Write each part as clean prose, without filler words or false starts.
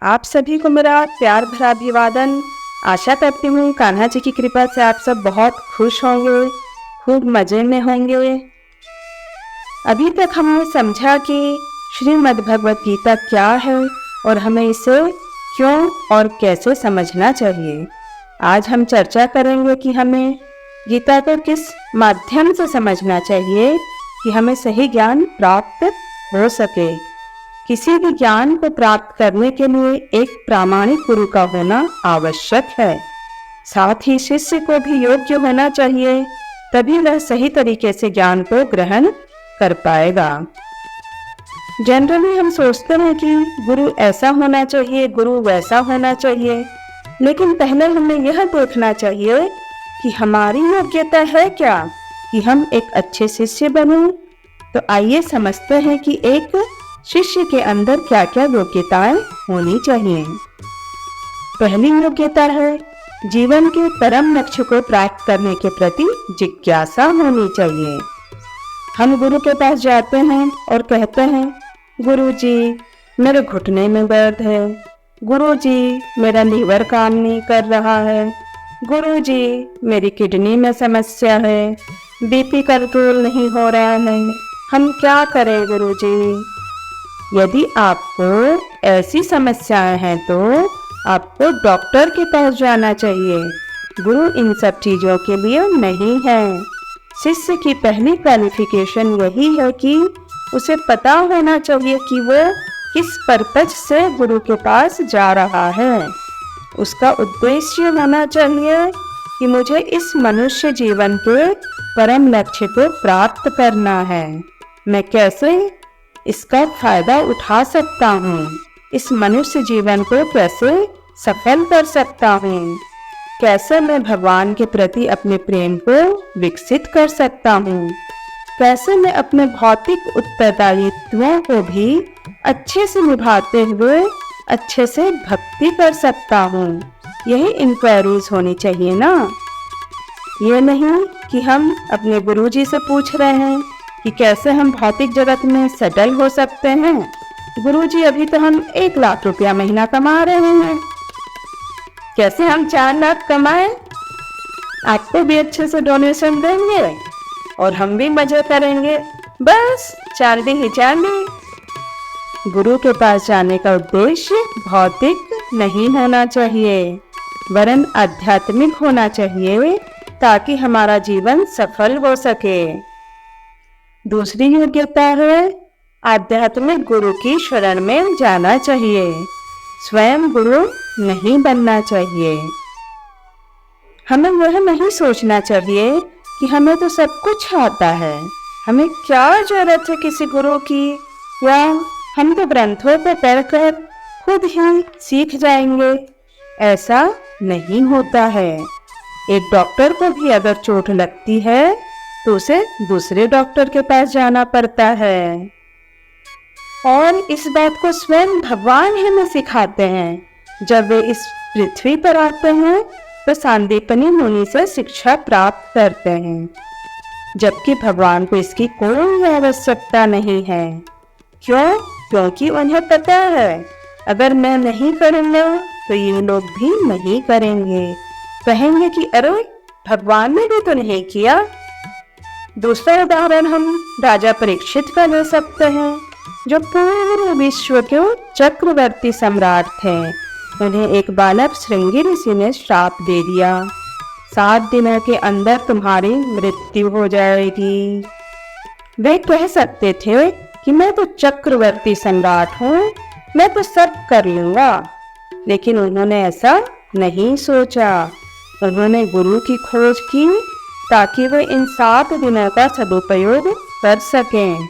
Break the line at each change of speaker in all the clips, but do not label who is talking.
आप सभी को मेरा प्यार भरा अभिवादन। आशा करती हूँ कान्हा जी की कृपा से आप सब बहुत खुश होंगे, खूब मज़े में होंगे। अभी तक हमने समझा कि श्रीमद् भगवत गीता क्या है और हमें इसे क्यों और कैसे समझना चाहिए। आज हम चर्चा करेंगे कि हमें गीता को किस माध्यम से समझना चाहिए कि हमें सही ज्ञान प्राप्त हो सके। किसी भी ज्ञान को प्राप्त करने के लिए एक प्रामाणिक गुरु का होना आवश्यक है। साथ ही शिष्य को भी योग्य होना चाहिए, तभी वह सही तरीके से ज्ञान को ग्रहण कर पाएगा। जनरली हम सोचते हैं कि गुरु ऐसा होना चाहिए, गुरु वैसा होना चाहिए, लेकिन पहले हमें यह देखना चाहिए कि हमारी योग्यता है क्या कि हम एक अच्छे शिष्य बने। तो आइए समझते हैं कि एक शिष्य के अंदर क्या क्या योग्यताएं होनी चाहिए। पहली योग्यता है जीवन के परम लक्ष्य को प्राप्त करने के प्रति जिज्ञासा होनी चाहिए। हम गुरु के पास जाते हैं और कहते हैं, गुरु जी मेरे घुटने में दर्द है, गुरु जी मेरा लीवर काम नहीं कर रहा है, गुरु जी मेरी किडनी में समस्या है, बीपी कंट्रोल नहीं हो रहा है, हम क्या करें गुरु जी। यदि आपको ऐसी समस्याएं हैं तो आपको डॉक्टर के पास जाना चाहिए। गुरु इन सब चीज़ों के लिए नहीं है। शिष्य की पहली क्वालिफिकेशन यही है कि उसे पता होना चाहिए कि वो किस पर्पज से गुरु के पास जा रहा है। उसका उद्देश्य होना चाहिए कि मुझे इस मनुष्य जीवन के परम लक्ष्य को प्राप्त करना है। मैं कैसे इसका फायदा उठा सकता हूँ, इस मनुष्य जीवन को कैसे सफल कर सकता हूँ, कैसे मैं भगवान के प्रति अपने प्रेम को विकसित कर सकता हूँ, कैसे मैं अपने भौतिक उत्तरदायित्वों को भी अच्छे से निभाते हुए अच्छे से भक्ति कर सकता हूँ। यही इंक्वायरीज होनी चाहिए ना। ये नहीं कि हम अपने गुरुजी से पूछ रहे हैं कि कैसे हम भौतिक जगत में सेटल हो सकते हैं। गुरुजी अभी तो हम 1 लाख रुपया महीना कमा रहे हैं, कैसे हम 4 लाख कमाएं। आपको भी अच्छे से डोनेशन देंगे और हम भी मजे करेंगे, बस चांदी ही चांदी। गुरु के पास जाने का उद्देश्य भौतिक नहीं होना चाहिए, वरन आध्यात्मिक होना चाहिए, ताकि हमारा जीवन सफल हो सके। दूसरी योग्यता है आध्यात्मिक गुरु की शरण में जाना चाहिए। स्वयं गुरु नहीं बनना चाहिए। हमें वह नहीं सोचना चाहिए कि हमें तो सब कुछ आता है, हमें क्या जरूरत है किसी गुरु की, या हम तो ग्रंथों को पढ़कर खुद ही सीख जाएंगे। ऐसा नहीं होता है। एक डॉक्टर को भी अगर चोट लगती है तो उसे दूसरे डॉक्टर के पास जाना पड़ता है, और इस बात को स्वयं भगवान हमें सिखाते हैं। जब वे इस पृथ्वी पर आते हैं तो सांदीपनी मुनि से शिक्षा प्राप्त करते हैं, जबकि भगवान को इसकी कोई आवश्यकता नहीं है। क्यों? क्योंकि उन्हें पता है अगर मैं नहीं करूँगा तो ये लोग भी नहीं करेंगे। कहेंगे कि अरे भगवान ने भी तो नहीं किया। दूसरा उदाहरण हम राजा परीक्षित का ले सकते हैं, जो पूरे विश्व के चक्रवर्ती सम्राट थे। उन्हें एक बालक श्रृंगी ऋषि ने श्राप दे दिया, 7 दिनों के अंदर तुम्हारी मृत्यु हो जाएगी। वे कह सकते थे कि मैं तो चक्रवर्ती सम्राट हूँ, मैं तो सब कर लूँगा, लेकिन उन्होंने ऐसा नहीं सोचा। उन्होंने गुरु की खोज की ताकि वे इन 7 दिनों का सदुपयोग कर सकें।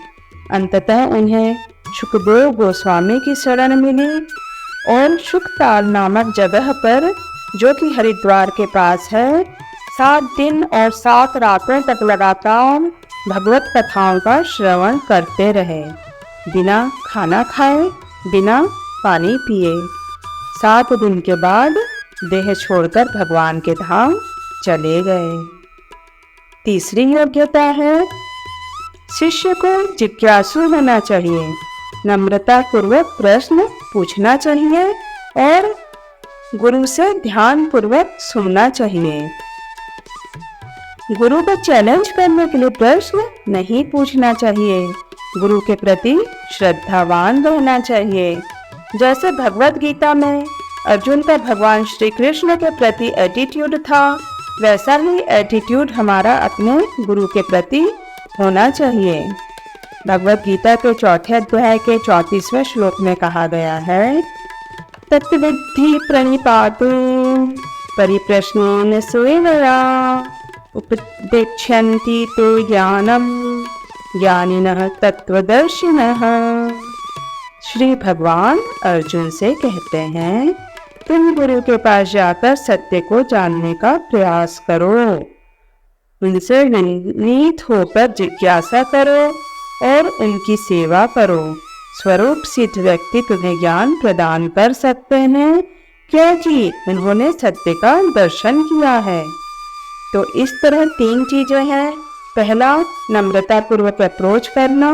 अंततः उन्हें सुखदेव गोस्वामी की शरण मिली और सुखताल नामक जगह पर, जो कि हरिद्वार के पास है, 7 दिन और 7 रातों तक लगातार भगवत कथाओं का श्रवण करते रहे, बिना खाना खाए, बिना पानी पिए। 7 दिन के बाद देह छोड़कर भगवान के धाम चले गए। तीसरी योग्यता है शिष्य को जिज्ञासु होना चाहिए। नम्रता पूर्वक प्रश्न पूछना चाहिए और गुरु से ध्यान पूर्वक सुनना चाहिए। गुरु को चैलेंज करने के लिए प्रश्न नहीं पूछना चाहिए। गुरु के प्रति श्रद्धावान रहना चाहिए। जैसे भगवत गीता में अर्जुन का भगवान श्री कृष्ण के प्रति एटीट्यूड था, वैसा ही एटीट्यूड हमारा अपने गुरु के प्रति होना चाहिए। भगवत गीता के चौथे अध्याय के 34वें श्लोक में कहा गया है, तत्विद्धि प्रणिपातु परिप्रश्नेन सुविनया उपदेक्ष्यन्ति ते ज्ञानम ज्ञानिनः तत्वदर्शिनः। श्री भगवान अर्जुन से कहते हैं, तुम गुरु के पास जाकर सत्य को जानने का प्रयास करो, उनसे नीत होकर जिज्ञासा करो और उनकी सेवा करो। स्वरूप सिद्ध व्यक्ति तुम्हें ज्ञान प्रदान कर सकते हैं, क्योंकि उन्होंने सत्य का दर्शन किया है। तो इस तरह 3 चीजें हैं। पहला, नम्रता पूर्वक अप्रोच करना,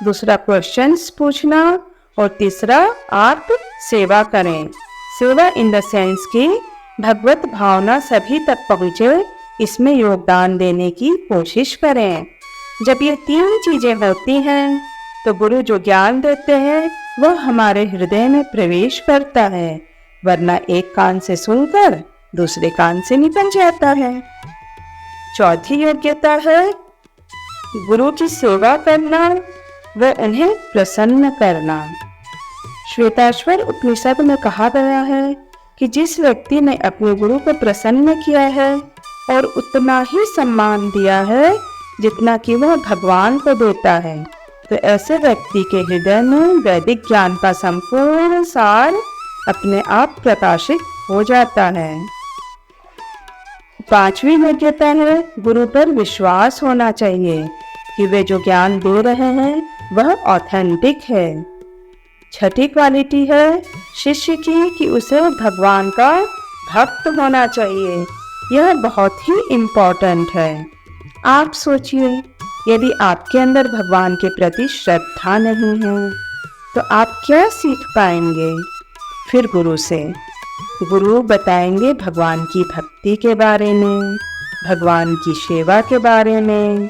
दूसरा क्वेश्चंस पूछना और तीसरा आप सेवा करें। सेवा इन द सेंस की भगवत भावना सभी तक पहुँचे, इसमें योगदान देने की कोशिश करें। जब ये 3 चीजें होती हैं तो गुरु जो ज्ञान देते हैं वह हमारे हृदय में प्रवेश करता है, वरना एक कान से सुनकर दूसरे कान से निकल जाता है। चौथी योग्यता है गुरु की सेवा करना व उन्हें प्रसन्न करना। श्वेताश्वर उपनिषद में कहा गया है कि जिस व्यक्ति ने अपने गुरु को प्रसन्न किया है और उतना ही सम्मान दिया है जितना कि वह भगवान को देता है, तो ऐसे व्यक्ति के हृदय में वैदिक ज्ञान का संपूर्ण सार अपने आप प्रकाशित हो जाता है। 5वीं योग्यता है गुरु पर विश्वास होना चाहिए कि वे जो ज्ञान दे रहे हैं वह ऑथेंटिक है। 6ठी क्वालिटी है शिष्य की कि उसे भगवान का भक्त होना चाहिए। यह बहुत ही इम्पोर्टेंट है। आप सोचिए, यदि आपके अंदर भगवान के प्रति श्रद्धा नहीं है तो आप क्या सीख पाएंगे? फिर गुरु से गुरु बताएंगे भगवान की भक्ति के बारे में, भगवान की सेवा के बारे में।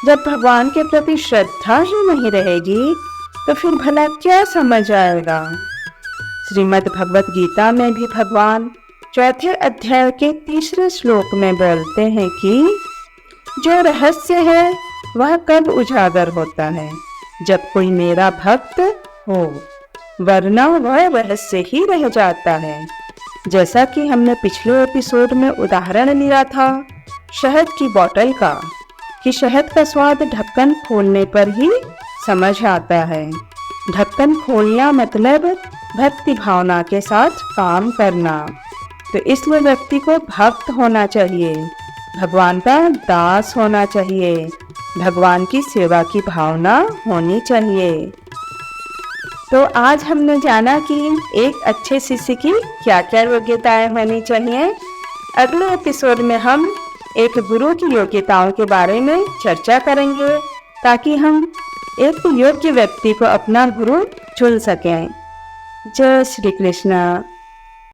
जब भगवान के प्रति श्रद्धा ही नहीं रहेगी तो फिर भला क्या समझ आएगा? श्रीमद् भगवत गीता में भी भगवान 4थे अध्याय के 3रे श्लोक में बोलते हैं कि जो रहस्य है वह कब उजागर होता है? जब कोई मेरा भक्त हो, वरना वह रहस्य ही रह जाता है। जैसा कि हमने पिछले एपिसोड में उदाहरण लिया था शहद की बोतल का, कि शहद का स्वाद ढक्कन खोलने पर ही समझ आता है। ढक्कन खोलना मतलब भक्ति भावना के साथ काम करना। तो इसलिए व्यक्ति को भक्त होना चाहिए, भगवान का दास होना चाहिए, भगवान की सेवा की भावना होनी चाहिए। तो आज हमने जाना कि एक अच्छे शिष्य की क्या क्या योग्यताएं होनी चाहिए। अगले एपिसोड में हम एक गुरु की योग्यताओं के बारे में चर्चा करेंगे ताकि हम एक योग्य व्यक्ति को अपना गुरु चुन सकें। जय श्री कृष्ण।